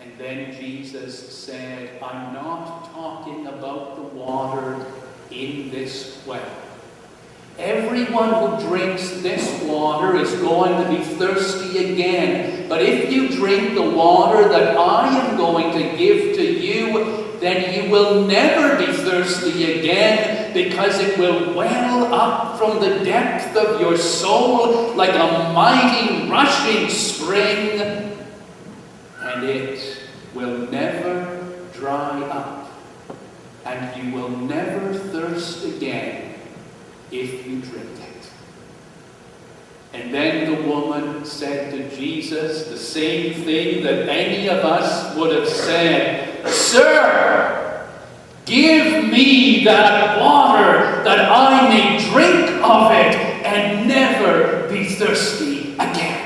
And then Jesus said, I'm not talking about the water in this well. Everyone who drinks this water is going to be thirsty again. But if you drink the water that I am going to give to you, then you will never be thirsty again, because it will well up from the depth of your soul like a mighty rushing spring, and it will never dry up, and you will never thirst again if you drink it. And then the woman said to Jesus the same thing that any of us would have said, Sir, give me that water that I may drink of it and never be thirsty again.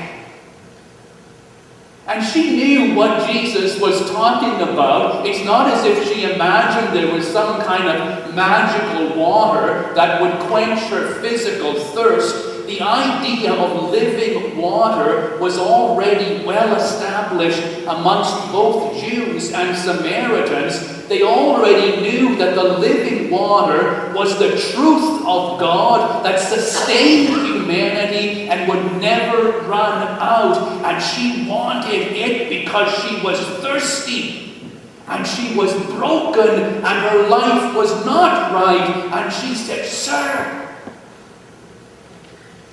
And she knew what Jesus was talking about. It's not as if she imagined there was some kind of magical water that would quench her physical thirst. The idea of living water was already well established amongst both Jews and Samaritans. They already knew that the living water was the truth of God that sustained humanity and would never run out. And she wanted it because she was thirsty. And she was broken and her life was not right. And she said, Sir,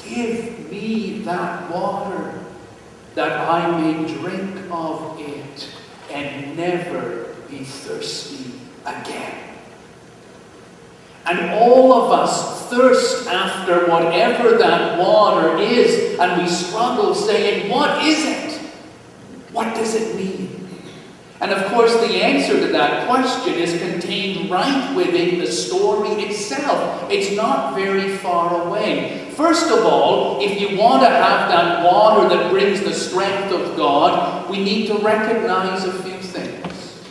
give me that water that I may drink of it and never be thirsty again. And all of us thirst after whatever that water is, and we struggle saying, what is it? What does it mean? And of course the answer to that question is contained right within the story itself. It's not very far away. First of all, if you want to have that water that brings the strength of God, we need to recognize a few things.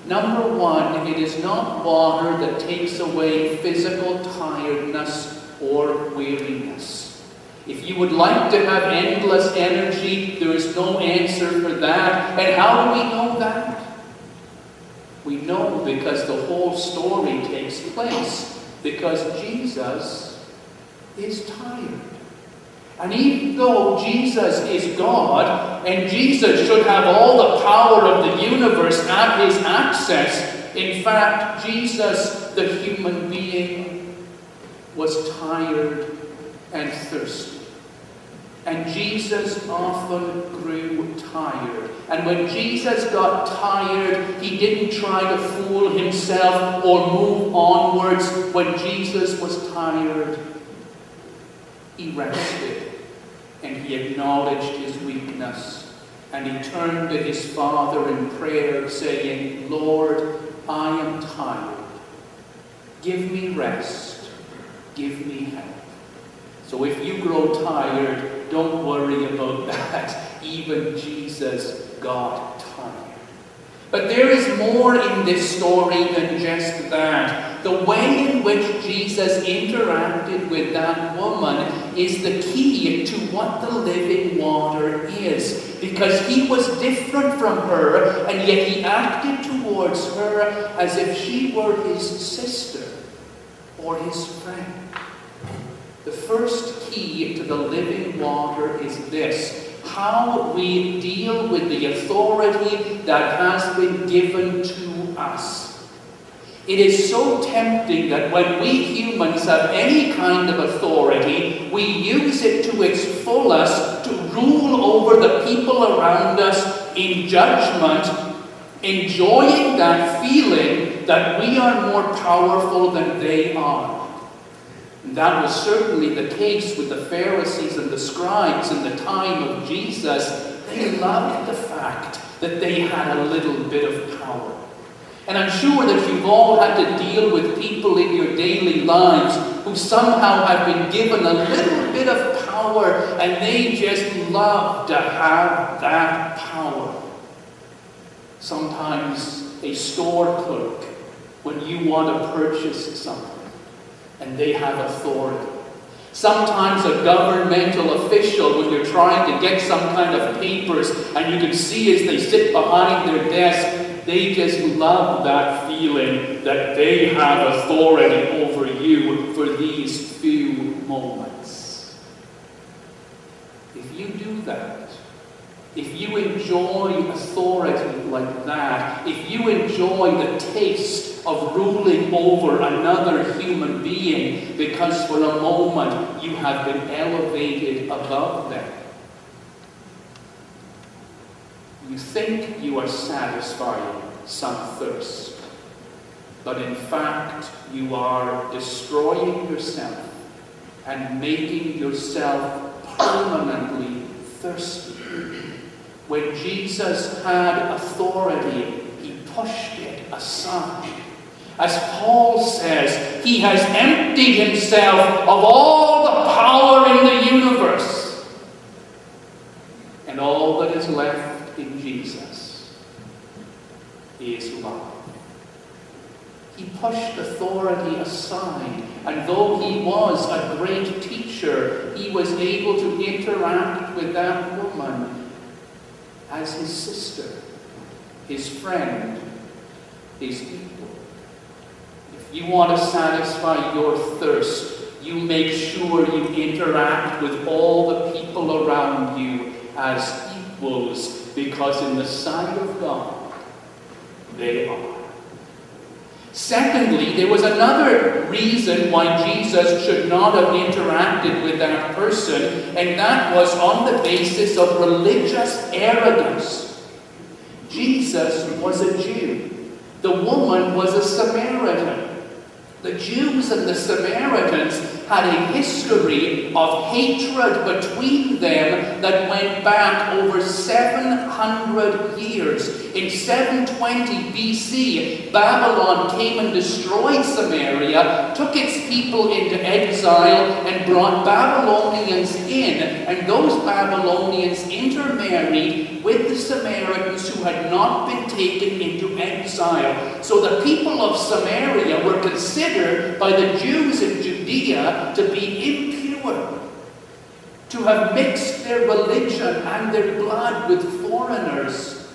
Number one, it is not water that takes away physical tiredness or weariness. If you would like to have endless energy, there is no answer for that. And how do we know that? We know because the whole story takes place. Because Jesus is tired. And even though Jesus is God, and Jesus should have all the power of the universe at his access, in fact, Jesus, the human being, was tired and thirsty. And Jesus often grew tired. And when Jesus got tired, he didn't try to fool himself or move onwards. When Jesus was tired, he rested. And he acknowledged his weakness. And he turned to his Father in prayer, saying, Lord, I am tired. Give me rest. Give me help. So if you grow tired, don't worry about that. Even Jesus got tired. But there is more in this story than just that. The way in which Jesus interacted with that woman is the key to what the living water is. Because he was different from her, and yet he acted towards her as if she were his sister or his friend. The first key to the living water is this: how we deal with the authority that has been given to us. It is so tempting that when we humans have any kind of authority, we use it to its fullest to rule over the people around us in judgment, enjoying that feeling that we are more powerful than they are. That was certainly the case with the Pharisees and the scribes in the time of Jesus. They loved the fact that they had a little bit of power. And I'm sure that you've all had to deal with people in your daily lives who somehow have been given a little bit of power, and they just love to have that power. Sometimes a store clerk, when you want to purchase something, and they have authority. Sometimes a governmental official, when you're trying to get some kind of papers, and you can see as they sit behind their desk, they just love that feeling that they have authority over you for these few moments. If you do that, if you enjoy authority like that, if you enjoy the taste of ruling over another human being because for a moment you have been elevated above them, you think you are satisfying some thirst, but in fact you are destroying yourself and making yourself permanently thirsty. When Jesus had authority, he pushed it aside. As Paul says, he has emptied himself of all the power in the universe. And all that is left in Jesus is love. He pushed authority aside, and though he was a great teacher, he was able to interact with that woman as his sister, his friend, his equal. If you want to satisfy your thirst, you make sure you interact with all the people around you as equals, because in the sight of God, they are. Secondly, there was another reason why Jesus should not have interacted with that person, and that was on the basis of religious arrogance. Jesus was a Jew. The woman was a Samaritan. The Jews and the Samaritans had a history of hatred between them that went back over 700 years. In 720 BC, Babylon came and destroyed Samaria, took its people into exile, and brought Babylonians in. And those Babylonians intermarried with the Samaritans who had not been taken into exile. So the people of Samaria were considered by the Jews in Judea to be impure, to have mixed their religion and their blood with foreigners.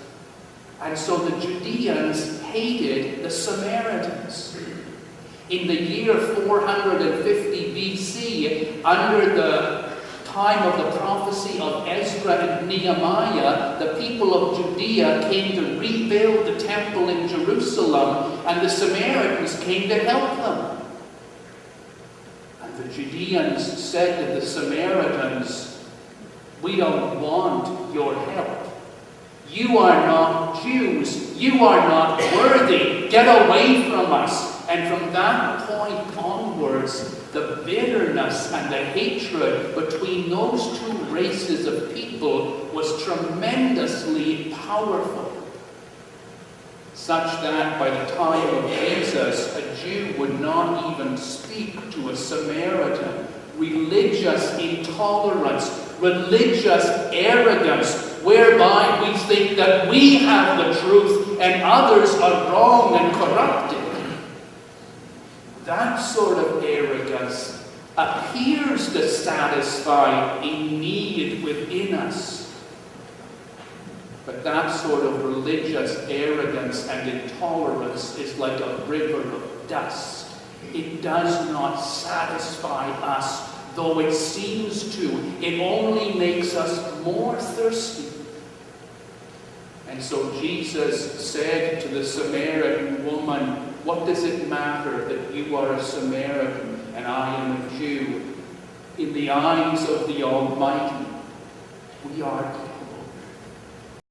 And so the Judeans hated the Samaritans. In the year 450 BC, under the time of the prophecy of Ezra and Nehemiah, the people of Judea came to rebuild the temple in Jerusalem, and the Samaritans came to help them. And the Judeans said to the Samaritans, "We don't want your help. You are not Jews. You are not worthy. Get away from us." And from that point onwards, the bitterness and the hatred between those two races of people was tremendously powerful. Such that by the time of Jesus, a Jew would not even speak to a Samaritan. Religious intolerance, religious arrogance, whereby we think that we have the truth and others are wrong and corrupted. That sort of arrogance appears to satisfy a need within us. But that sort of religious arrogance and intolerance is like a river of dust. It does not satisfy us, though it seems to. It only makes us more thirsty. And so Jesus said to the Samaritan woman, "What does it matter that you are a Samaritan and I am a Jew? In the eyes of the Almighty, we are equal."